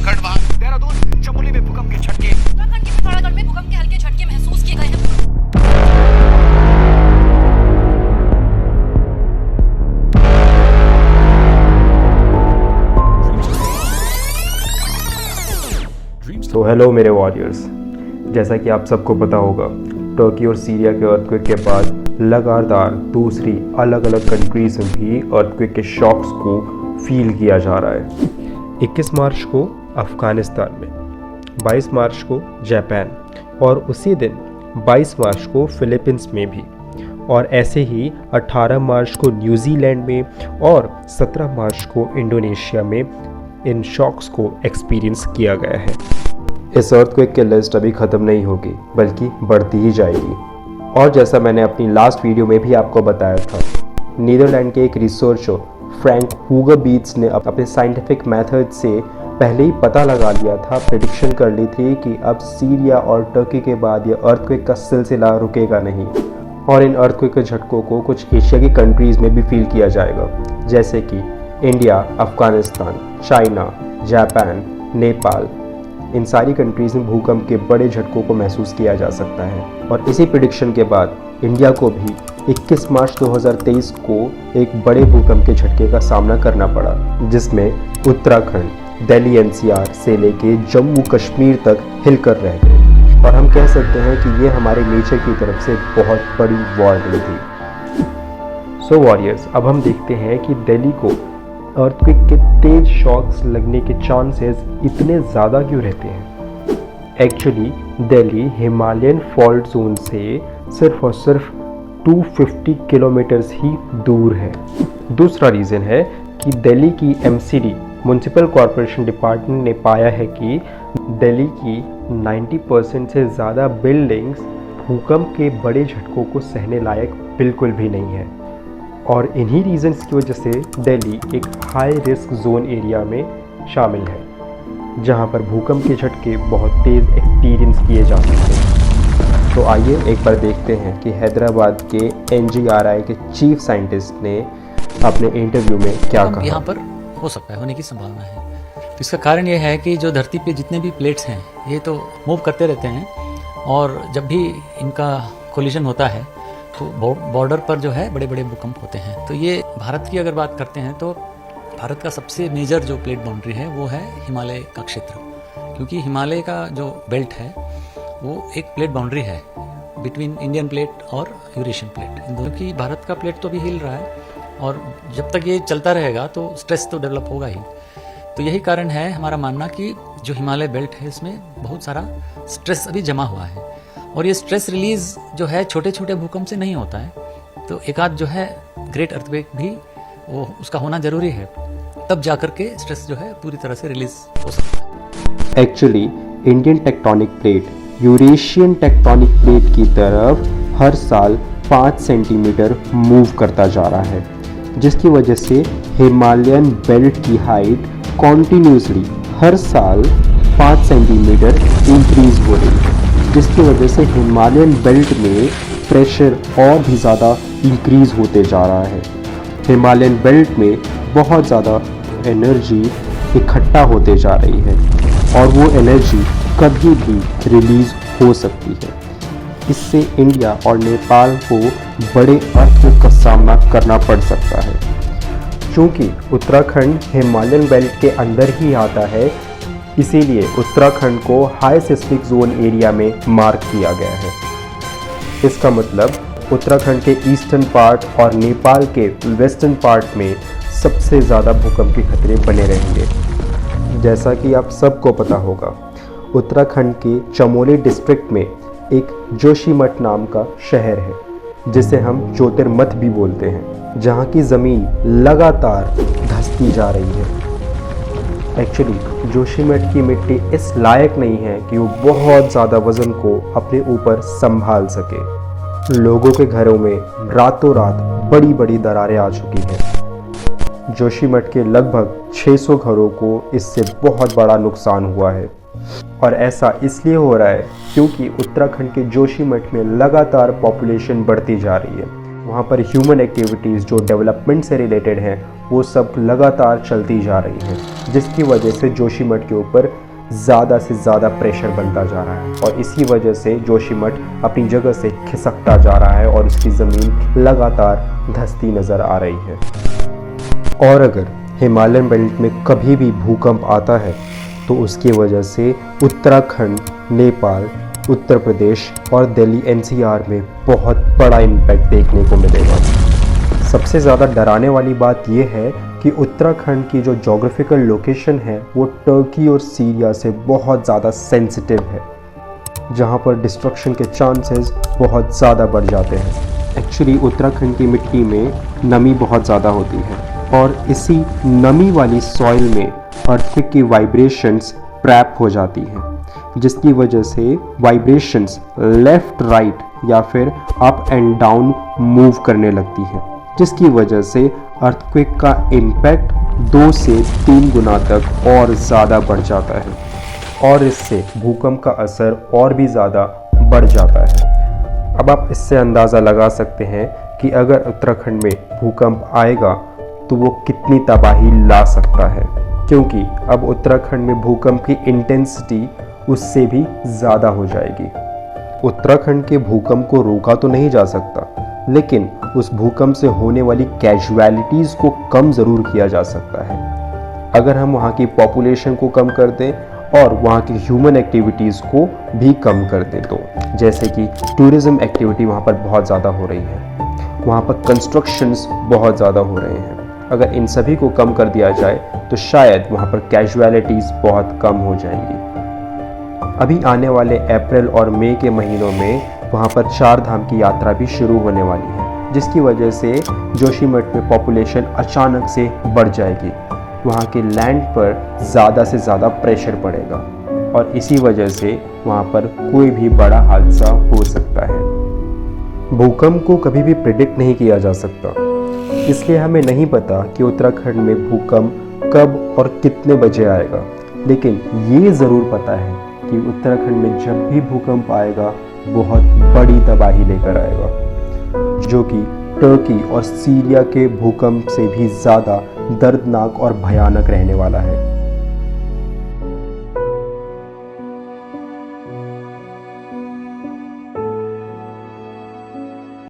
उत्तराखंड, वहां देहरादून, चमोली में भूकंप के झटके। उत्तराखंड के पिथौरागढ़ में भूकंप के हल्के झटके महसूस किए गए हैं। तो हेलो मेरे वॉरियर्स, जैसा कि आप सबको पता होगा, टर्की और सीरिया के अर्थक्वेक के बाद लगातार दूसरी अलग अलग कंट्रीज में भी अर्थक्वेक के शॉक्स को फील किया जा रहा है। 21 मार्च को अफ़गानिस्तान में, 22 मार्च को जापान और उसी दिन 22 मार्च को फिलीपींस में भी, और ऐसे ही 18 मार्च को न्यूजीलैंड में और 17 मार्च को इंडोनेशिया में इन शॉक्स को एक्सपीरियंस किया गया है। इस अर्थक्वेक की लिस्ट अभी ख़त्म नहीं होगी, बल्कि बढ़ती ही जाएगी। और जैसा मैंने अपनी लास्ट वीडियो में भी आपको बताया था, नीदरलैंड के एक रिसर्चर फ्रैंक हुगरबीट्स ने अपने साइंटिफिक मेथड से पहले ही पता लगा लिया था, प्रेडिक्शन कर ली थी कि अब सीरिया और टर्की के बाद ये अर्थक्वेक का सिलसिला रुकेगा नहीं, और इन अर्थक्वेक के झटकों को कुछ एशिया की कंट्रीज़ में भी फील किया जाएगा, जैसे कि India, Afghanistan, China, Japan, Nepal. इन सारी कंट्रीज़ में भूकंप के बड़े झटकों को महसूस किया जा सकता है। और इसी प्रेडिक्शन के बाद इंडिया को भी 21 मार्च 2023 को एक बड़े भूकंप के झटके का सामना करना पड़ा, जिसमें उत्तराखंड, दिल्ली एनसीआर से लेके जम्मू कश्मीर तक हिलकर रह गए। और हम कह सकते हैं कि ये हमारे नेचर की तरफ से बहुत बड़ी वार्निंग थी। सो वॉरियर्स, अब हम देखते हैं कि दिल्ली को अर्थक्वेक के तेज शॉक्स लगने के चांसेस इतने ज़्यादा क्यों रहते हैं। Actually Delhi Himalayan fault zone से सिर्फ और सिर्फ 250 किलोमीटर्स ही दूर है। दूसरा रीज़न है कि दिल्ली की एमसीडी म्युनिसिपल कॉरपोरेशन डिपार्टमेंट ने पाया है कि दिल्ली की 90% से ज़्यादा बिल्डिंग्स भूकंप के बड़े झटकों को सहने लायक बिल्कुल भी नहीं है, और इन्हीं रीजंस की वजह से दिल्ली एक हाई रिस्क जोन एरिया में शामिल है, जहां पर भूकंप के झटके बहुत तेज़ एक्सपीरियंस किए जा सकते हैं। तो आइए एक बार देखते हैं कि हैदराबाद के NGRI के चीफ साइंटिस्ट ने अपने इंटरव्यू में क्या कहा। यहाँ पर हो सकता है, होने की संभावना है। तो इसका कारण ये है कि जो धरती पे जितने भी प्लेट्स हैं ये तो मूव करते रहते हैं, और जब भी इनका कोलिजन होता है तो बॉर्डर पर जो है बड़े बड़े भूकंप होते हैं। तो ये भारत की अगर बात करते हैं तो भारत का सबसे मेजर जो प्लेट बाउंड्री है वो है हिमालय का क्षेत्र, क्योंकि हिमालय का जो बेल्ट है वो एक प्लेट बाउंड्री है बिटवीन इंडियन प्लेट और यूरेशियन प्लेट। इन दोनों की भारत का प्लेट तो भी हिल रहा है, और जब तक ये चलता रहेगा तो स्ट्रेस तो डेवलप होगा ही। तो यही कारण है हमारा मानना कि जो हिमालय बेल्ट है इसमें बहुत सारा स्ट्रेस अभी जमा हुआ है, और ये स्ट्रेस रिलीज जो है छोटे छोटे भूकंप से नहीं होता है। तो एक आध जो है ग्रेट अर्थक्वेक भी वो उसका होना जरूरी है, तब जाकर के स्ट्रेस जो है पूरी तरह से रिलीज हो सकता है। Actually Indian tectonic plate Eurasian tectonic plate की तरफ हर साल 5 सेंटीमीटर मूव करता जा रहा है, जिसकी वजह से हिमालयन बेल्ट की हाइट कॉन्टिन्यूसली हर साल 5 सेंटीमीटर इंक्रीज हो रही है, जिसकी वजह से हिमालयन बेल्ट में प्रेशर और भी ज़्यादा इंक्रीज होते जा रहा है। हिमालयन बेल्ट में बहुत ज़्यादा एनर्जी इकट्ठा होते जा रही है, और वो एनर्जी कभी भी रिलीज हो सकती है। इससे इंडिया और नेपाल को बड़े अर्थक्वेक का सामना करना पड़ सकता है। चूँकि उत्तराखंड हिमालयन बेल्ट के अंदर ही आता है, इसीलिए उत्तराखंड को हाई सिस्मिक जोन एरिया में मार्क किया गया है। इसका मतलब उत्तराखंड के ईस्टर्न पार्ट और नेपाल के वेस्टर्न पार्ट में सबसे ज़्यादा भूकंप के खतरे बने रहेंगे। जैसा कि आप सबको पता होगा, उत्तराखंड के चमोली डिस्ट्रिक्ट में एक जोशीमठ नाम का शहर है, जिसे हम ज्योतिर्मठ भी बोलते हैं, जहाँ की ज़मीन लगातार धंसती जा रही है। एक्चुअली जोशीमठ की मिट्टी इस लायक नहीं है कि वो बहुत ज़्यादा वज़न को अपने ऊपर संभाल सके। लोगों के घरों में रातों रात बड़ी बड़ी दरारें आ चुकी हैं। जोशीमठ के लगभग 600 घरों को इससे बहुत बड़ा नुकसान हुआ है, और ऐसा इसलिए हो रहा है क्योंकि उत्तराखंड के जोशीमठ में लगातार पॉपुलेशन बढ़ती जा रही है। वहाँ पर ह्यूमन एक्टिविटीज़ जो डेवलपमेंट से रिलेटेड हैं वो सब लगातार चलती जा रही हैं, जिसकी वजह से जोशीमठ के ऊपर ज़्यादा से ज़्यादा प्रेशर बनता जा रहा है और इसी वजह से जोशीमठ अपनी जगह से खिसकता जा रहा है और उसकी ज़मीन लगातार धंसती नज़र आ रही है। और अगर हिमालयन बेल्ट में कभी भी भूकंप आता है तो उसकी वजह से उत्तराखंड, नेपाल, उत्तर प्रदेश और दिल्ली एनसीआर में बहुत बड़ा इम्पैक्ट देखने को मिलेगा। सबसे ज़्यादा डराने वाली बात यह है कि उत्तराखंड की जो जोग्राफिकल लोकेशन है वो टर्की और सीरिया से बहुत ज़्यादा सेंसिटिव है, जहाँ पर डिस्ट्रक्शन के चांसेस बहुत ज़्यादा बढ़ जाते हैं। एक्चुअली उत्तराखंड की मिट्टी में नमी बहुत ज़्यादा होती है और इसी नमी वाली सॉइल में अर्थक्वेक की वाइब्रेशंस ट्रैप हो जाती हैं, जिसकी वजह से वाइब्रेशंस लेफ़्ट राइट या फिर अप एंड डाउन मूव करने लगती हैं, जिसकी वजह से अर्थक्वेक का इम्पैक्ट 2 से 3 गुना तक और ज़्यादा बढ़ जाता है और इससे भूकंप का असर और भी ज़्यादा बढ़ जाता है। अब आप इससे अंदाज़ा लगा सकते हैं कि अगर उत्तराखंड में भूकंप आएगा तो वो कितनी तबाही ला सकता है, क्योंकि अब उत्तराखंड में भूकंप की इंटेंसिटी उससे भी ज़्यादा हो जाएगी। उत्तराखंड के भूकंप को रोका तो नहीं जा सकता, लेकिन उस भूकंप से होने वाली कैजुअलिटीज़ को कम ज़रूर किया जा सकता है अगर हम वहाँ की पॉपुलेशन को कम कर दें और वहाँ की ह्यूमन एक्टिविटीज़ को भी कम कर दें। तो जैसे कि टूरिज़्म एक्टिविटी वहाँ पर बहुत ज़्यादा हो रही है, वहाँ पर कंस्ट्रक्शंस बहुत ज़्यादा हो रहे हैं, अगर इन सभी को कम कर दिया जाए तो शायद वहाँ पर कैजुअलिटीज़ बहुत कम हो जाएंगी। अभी आने वाले अप्रैल और मई के महीनों में वहाँ पर 4 धाम की यात्रा भी शुरू होने वाली है, जिसकी वजह से जोशीमठ में पॉपुलेशन अचानक से बढ़ जाएगी। वहाँ के लैंड पर ज़्यादा से ज़्यादा प्रेशर पड़ेगा और इसी वजह से वहाँ पर कोई भी बड़ा हादसा हो सकता है। भूकंप को कभी भी प्रिडिक्ट नहीं किया जा सकता, इसलिए हमें नहीं पता कि उत्तराखंड में भूकंप कब और कितने बजे आएगा, लेकिन ये ज़रूर पता है कि उत्तराखंड में जब भी भूकंप आएगा बहुत बड़ी तबाही लेकर आएगा, जो कि टर्की और सीरिया के भूकंप से भी ज़्यादा दर्दनाक और भयानक रहने वाला है।